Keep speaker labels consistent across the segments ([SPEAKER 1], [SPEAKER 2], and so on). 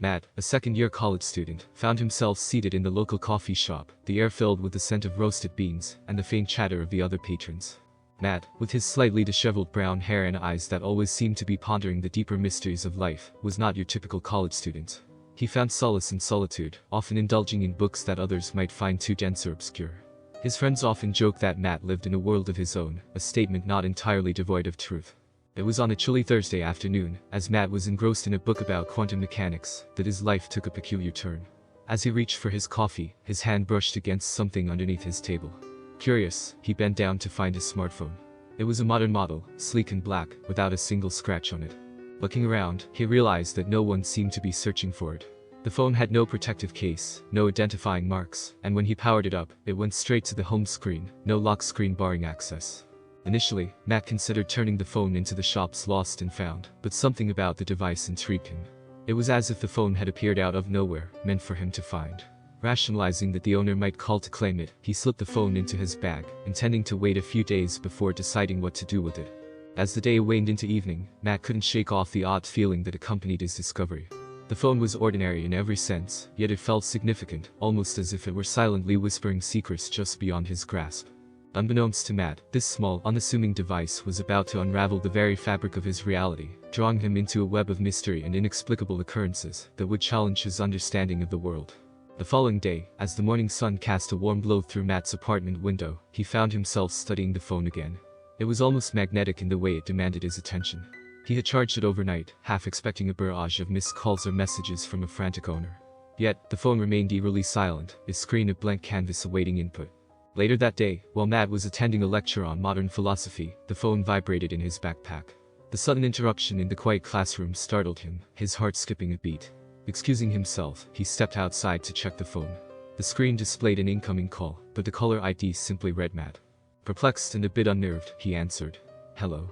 [SPEAKER 1] Matt, a second-year college student, found himself seated in the local coffee shop, the air filled with the scent of roasted beans and the faint chatter of the other patrons. Matt, with his slightly disheveled brown hair and eyes that always seemed to be pondering the deeper mysteries of life, was not your typical college student. He found solace in solitude, often indulging in books that others might find too dense or obscure. His friends often joked that Matt lived in a world of his own, a statement not entirely devoid of truth. It was on a chilly Thursday afternoon, as Matt was engrossed in a book about quantum mechanics, that his life took a peculiar turn. As he reached for his coffee, his hand brushed against something underneath his table. Curious, he bent down to find his smartphone. It was a modern model, sleek and black, without a single scratch on it. Looking around, he realized that no one seemed to be searching for it. The phone had no protective case, no identifying marks, and when he powered it up, it went straight to the home screen, no lock screen barring access. Initially, Matt considered turning the phone into the shop's lost and found, but something about the device intrigued him. It was as if the phone had appeared out of nowhere, meant for him to find. Rationalizing that the owner might call to claim it, he slipped the phone into his bag, intending to wait a few days before deciding what to do with it. As the day waned into evening, Matt couldn't shake off the odd feeling that accompanied his discovery. The phone was ordinary in every sense, yet it felt significant, almost as if it were silently whispering secrets just beyond his grasp. Unbeknownst to Matt, this small, unassuming device was about to unravel the very fabric of his reality, drawing him into a web of mystery and inexplicable occurrences that would challenge his understanding of the world. The following day, as the morning sun cast a warm glow through Matt's apartment window, he found himself studying the phone again. It was almost magnetic in the way it demanded his attention. He had charged it overnight, half expecting a barrage of missed calls or messages from a frantic owner. Yet, the phone remained eerily silent, its screen a blank canvas awaiting input. Later that day, while Matt was attending a lecture on modern philosophy, the phone vibrated in his backpack. The sudden interruption in the quiet classroom startled him, his heart skipping a beat. Excusing himself, he stepped outside to check the phone. The screen displayed an incoming call, but the caller ID simply read Matt. Perplexed and a bit unnerved, he answered, "Hello."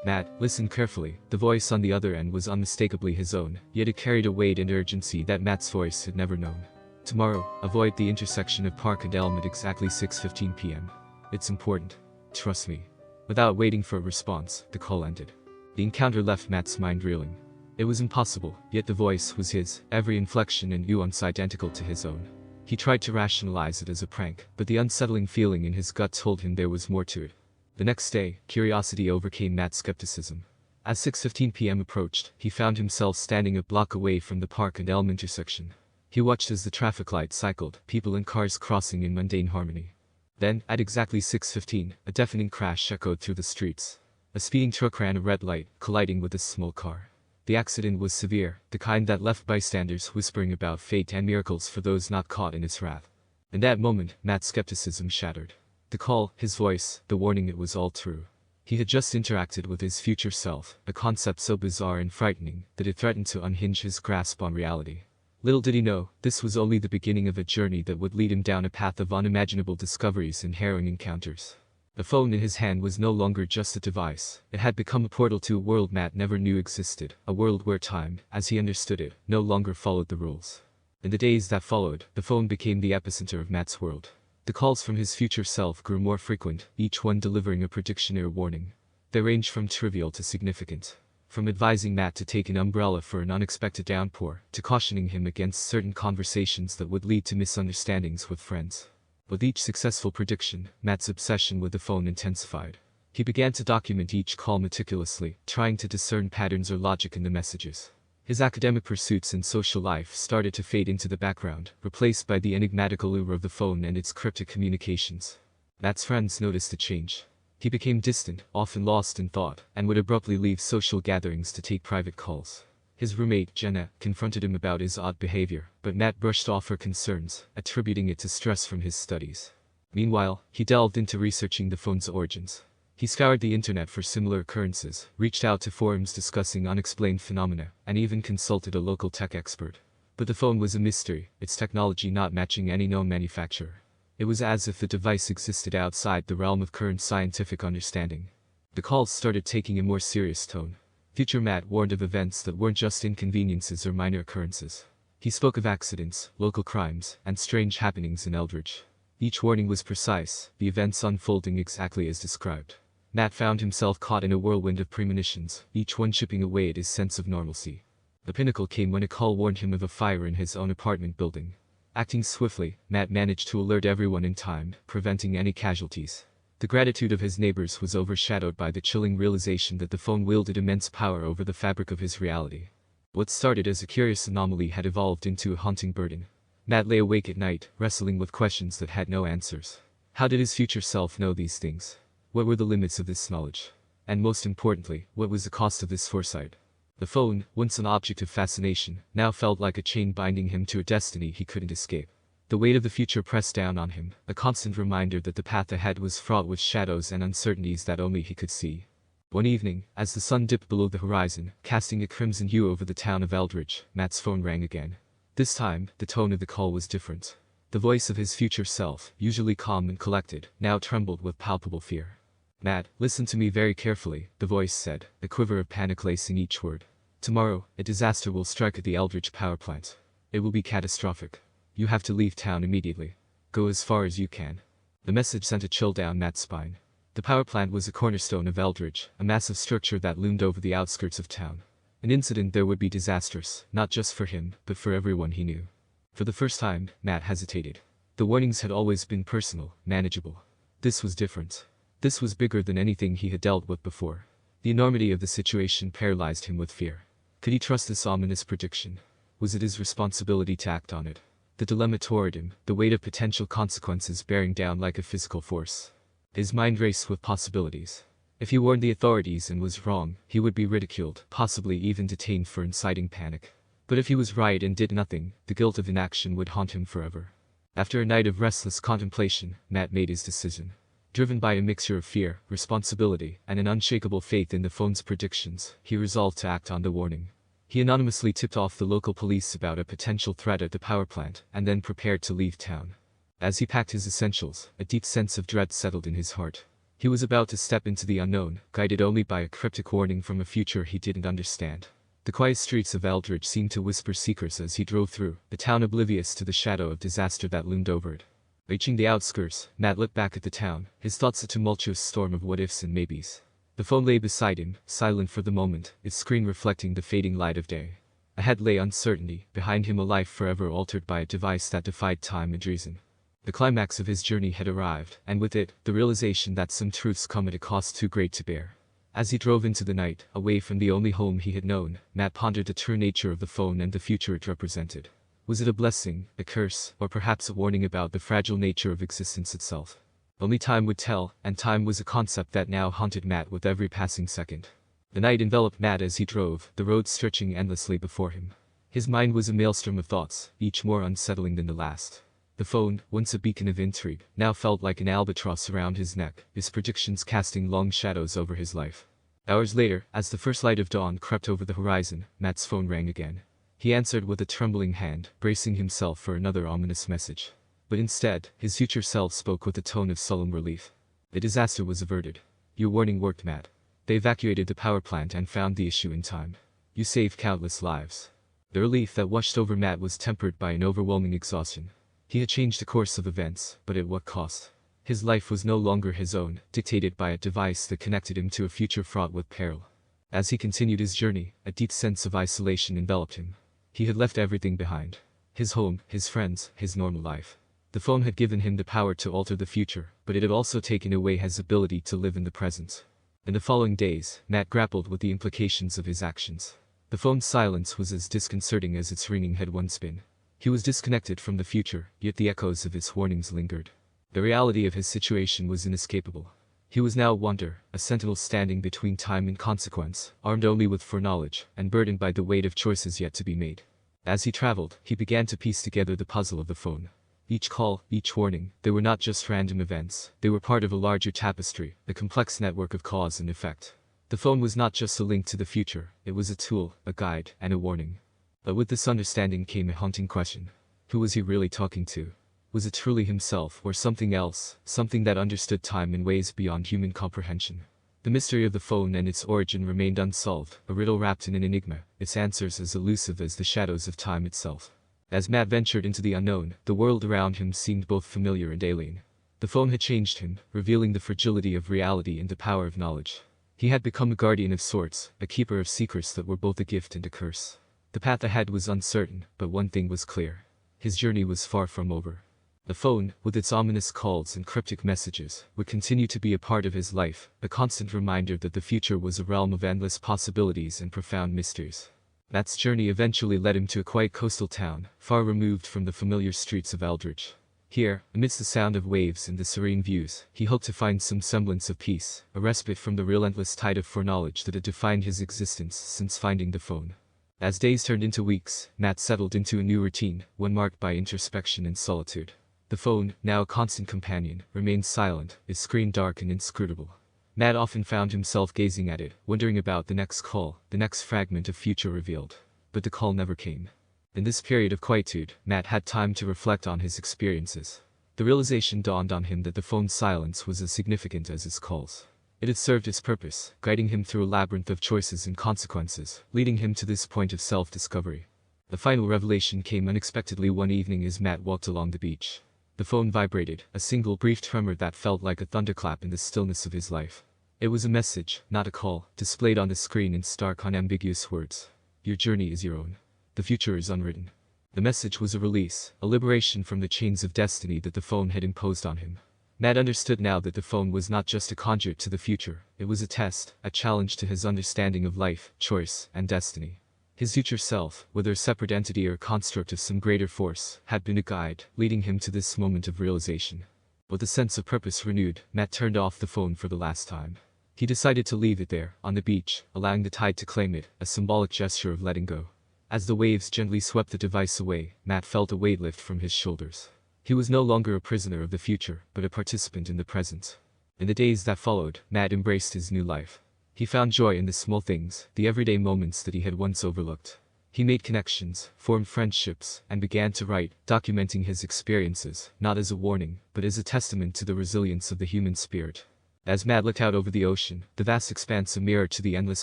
[SPEAKER 1] Matt listened carefully. The voice on the other end was unmistakably his own, yet it carried a weight and urgency that Matt's voice had never known. "Tomorrow, avoid the intersection of Park and Elm at exactly 6:15 p.m. It's important. Trust me." Without waiting for a response, the call ended. The encounter left Matt's mind reeling. It was impossible, yet the voice was his, every inflection and nuance identical to his own. He tried to rationalize it as a prank, but the unsettling feeling in his gut told him there was more to it. The next day, curiosity overcame Matt's skepticism. As 6:15 p.m. approached, he found himself standing a block away from the Park and Elm intersection. He watched as the traffic light cycled, people and cars crossing in mundane harmony. Then, at exactly 6:15, a deafening crash echoed through the streets. A speeding truck ran a red light, colliding with a small car. The accident was severe, the kind that left bystanders whispering about fate and miracles for those not caught in its wrath. In that moment, Matt's skepticism shattered. The call, his voice, the warning, it was all true. He had just interacted with his future self, a concept so bizarre and frightening that it threatened to unhinge his grasp on reality. Little did he know, this was only the beginning of a journey that would lead him down a path of unimaginable discoveries and harrowing encounters. The phone in his hand was no longer just a device. It had become a portal to a world Matt never knew existed, a world where time, as he understood it, no longer followed the rules. In the days that followed, the phone became the epicenter of Matt's world. The calls from his future self grew more frequent, each one delivering a prediction or warning. They ranged from trivial to significant. From advising Matt to take an umbrella for an unexpected downpour, to cautioning him against certain conversations that would lead to misunderstandings with friends. With each successful prediction, Matt's obsession with the phone intensified. He began to document each call meticulously, trying to discern patterns or logic in the messages. His academic pursuits and social life started to fade into the background, replaced by the enigmatical lure of the phone and its cryptic communications. Matt's friends noticed the change. He became distant, often lost in thought, and would abruptly leave social gatherings to take private calls. His roommate, Jenna, confronted him about his odd behavior, but Matt brushed off her concerns, attributing it to stress from his studies. Meanwhile, he delved into researching the phone's origins. He scoured the internet for similar occurrences, reached out to forums discussing unexplained phenomena, and even consulted a local tech expert. But the phone was a mystery, its technology not matching any known manufacturer. It was as if the device existed outside the realm of current scientific understanding. The calls started taking a more serious tone. Future Matt warned of events that weren't just inconveniences or minor occurrences. He spoke of accidents, local crimes, and strange happenings in Eldridge. Each warning was precise, the events unfolding exactly as described. Matt found himself caught in a whirlwind of premonitions, each one chipping away at his sense of normalcy. The pinnacle came when a call warned him of a fire in his own apartment building. Acting swiftly, Matt managed to alert everyone in time, preventing any casualties. The gratitude of his neighbors was overshadowed by the chilling realization that the phone wielded immense power over the fabric of his reality. What started as a curious anomaly had evolved into a haunting burden. Matt lay awake at night, wrestling with questions that had no answers. How did his future self know these things? What were the limits of this knowledge? And most importantly, what was the cost of this foresight? The phone, once an object of fascination, now felt like a chain binding him to a destiny he couldn't escape. The weight of the future pressed down on him, a constant reminder that the path ahead was fraught with shadows and uncertainties that only he could see. One evening, as the sun dipped below the horizon, casting a crimson hue over the town of Eldridge, Matt's phone rang again. This time, the tone of the call was different. The voice of his future self, usually calm and collected, now trembled with palpable fear. "Matt, listen to me very carefully," the voice said, a quiver of panic lacing each word. "Tomorrow, a disaster will strike at the Eldridge power plant. It will be catastrophic. You have to leave town immediately. Go as far as you can." The message sent a chill down Matt's spine. The power plant was a cornerstone of Eldridge, a massive structure that loomed over the outskirts of town. An incident there would be disastrous, not just for him, but for everyone he knew. For the first time, Matt hesitated. The warnings had always been personal, manageable. This was different. This was bigger than anything he had dealt with before. The enormity of the situation paralyzed him with fear. Could he trust this ominous prediction? Was it his responsibility to act on it? The dilemma toward him, the weight of potential consequences bearing down like a physical force. His mind raced with possibilities. If he warned the authorities and was wrong, he would be ridiculed, possibly even detained for inciting panic. But if he was right and did nothing, the guilt of inaction would haunt him forever. After a night of restless contemplation, Matt made his decision. Driven by a mixture of fear, responsibility, and an unshakable faith in the phone's predictions, he resolved to act on the warning. He anonymously tipped off the local police about a potential threat at the power plant, and then prepared to leave town. As he packed his essentials, a deep sense of dread settled in his heart. He was about to step into the unknown, guided only by a cryptic warning from a future he didn't understand. The quiet streets of Eldridge seemed to whisper secrets as he drove through, the town oblivious to the shadow of disaster that loomed over it. Reaching the outskirts, Matt looked back at the town, his thoughts a tumultuous storm of what-ifs and maybes. The phone lay beside him, silent for the moment, its screen reflecting the fading light of day. Ahead lay uncertainty, behind him a life forever altered by a device that defied time and reason. The climax of his journey had arrived, and with it, the realization that some truths come at a cost too great to bear. As he drove into the night, away from the only home he had known, Matt pondered the true nature of the phone and the future it represented. Was it a blessing, a curse, or perhaps a warning about the fragile nature of existence itself? Only time would tell, and time was a concept that now haunted Matt with every passing second. The night enveloped Matt as he drove, the road stretching endlessly before him. His mind was a maelstrom of thoughts, each more unsettling than the last. The phone, once a beacon of intrigue, now felt like an albatross around his neck, his predictions casting long shadows over his life. Hours later, as the first light of dawn crept over the horizon, Matt's phone rang again. He answered with a trembling hand, bracing himself for another ominous message. But instead, his future self spoke with a tone of solemn relief. The disaster was averted. Your warning worked, Matt. They evacuated the power plant and found the issue in time. You saved countless lives. The relief that washed over Matt was tempered by an overwhelming exhaustion. He had changed the course of events, but at what cost? His life was no longer his own, dictated by a device that connected him to a future fraught with peril. As he continued his journey, a deep sense of isolation enveloped him. He had left everything behind. His home, his friends, his normal life. The phone had given him the power to alter the future, but it had also taken away his ability to live in the present. In the following days, Matt grappled with the implications of his actions. The phone's silence was as disconcerting as its ringing had once been. He was disconnected from the future, yet the echoes of its warnings lingered. The reality of his situation was inescapable. He was now a wanderer, a sentinel standing between time and consequence, armed only with foreknowledge, and burdened by the weight of choices yet to be made. As he traveled, he began to piece together the puzzle of the phone. Each call, each warning, they were not just random events, they were part of a larger tapestry, a complex network of cause and effect. The phone was not just a link to the future, it was a tool, a guide, and a warning. But with this understanding came a haunting question. Who was he really talking to? Was it truly himself or something else, something that understood time in ways beyond human comprehension? The mystery of the phone and its origin remained unsolved, a riddle wrapped in an enigma, its answers as elusive as the shadows of time itself. As Matt ventured into the unknown, the world around him seemed both familiar and alien. The phone had changed him, revealing the fragility of reality and the power of knowledge. He had become a guardian of sorts, a keeper of secrets that were both a gift and a curse. The path ahead was uncertain, but one thing was clear. His journey was far from over. The phone, with its ominous calls and cryptic messages, would continue to be a part of his life, a constant reminder that the future was a realm of endless possibilities and profound mysteries. Matt's journey eventually led him to a quiet coastal town, far removed from the familiar streets of Eldridge. Here, amidst the sound of waves and the serene views, he hoped to find some semblance of peace, a respite from the relentless tide of foreknowledge that had defined his existence since finding the phone. As days turned into weeks, Matt settled into a new routine, one marked by introspection and solitude. The phone, now a constant companion, remained silent, its screen dark and inscrutable. Matt often found himself gazing at it, wondering about the next call, the next fragment of future revealed. But the call never came. In this period of quietude, Matt had time to reflect on his experiences. The realization dawned on him that the phone's silence was as significant as its calls. It had served its purpose, guiding him through a labyrinth of choices and consequences, leading him to this point of self-discovery. The final revelation came unexpectedly one evening as Matt walked along the beach. The phone vibrated, a single brief tremor that felt like a thunderclap in the stillness of his life. It was a message, not a call, displayed on the screen in stark, unambiguous words. Your journey is your own. The future is unwritten. The message was a release, a liberation from the chains of destiny that the phone had imposed on him. Matt understood now that the phone was not just a conduit to the future, it was a test, a challenge to his understanding of life, choice, and destiny. His future self, whether a separate entity or a construct of some greater force, had been a guide, leading him to this moment of realization. With a sense of purpose renewed, Matt turned off the phone for the last time. He decided to leave it there, on the beach, allowing the tide to claim it, a symbolic gesture of letting go. As the waves gently swept the device away, Matt felt a weight lift from his shoulders. He was no longer a prisoner of the future, but a participant in the present. In the days that followed, Matt embraced his new life. He found joy in the small things, the everyday moments that he had once overlooked. He made connections, formed friendships, and began to write, documenting his experiences, not as a warning, but as a testament to the resilience of the human spirit. As Matt looked out over the ocean, the vast expanse a mirror to the endless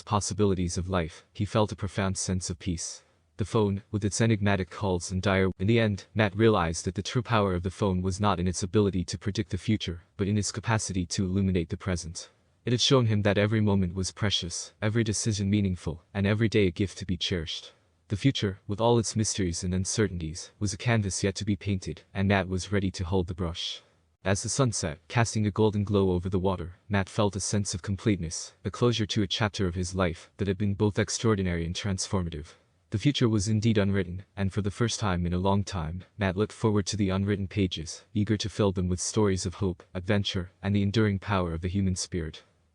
[SPEAKER 1] possibilities of life, he felt a profound sense of peace. The phone, with its enigmatic calls and dire. In the end, Matt realized that the true power of the phone was not in its ability to predict the future, but in its capacity to illuminate the present. It had shown him that every moment was precious, every decision meaningful, and every day a gift to be cherished. The future, with all its mysteries and uncertainties, was a canvas yet to be painted, and Matt was ready to hold the brush. As the sun set, casting a golden glow over the water, Matt felt a sense of completeness, a closure to a chapter of his life that had been both extraordinary and transformative. The future was indeed unwritten, and for the first time in a long time, Matt looked forward to the unwritten pages, eager to fill them with stories of hope, adventure, and the enduring power of the human spirit.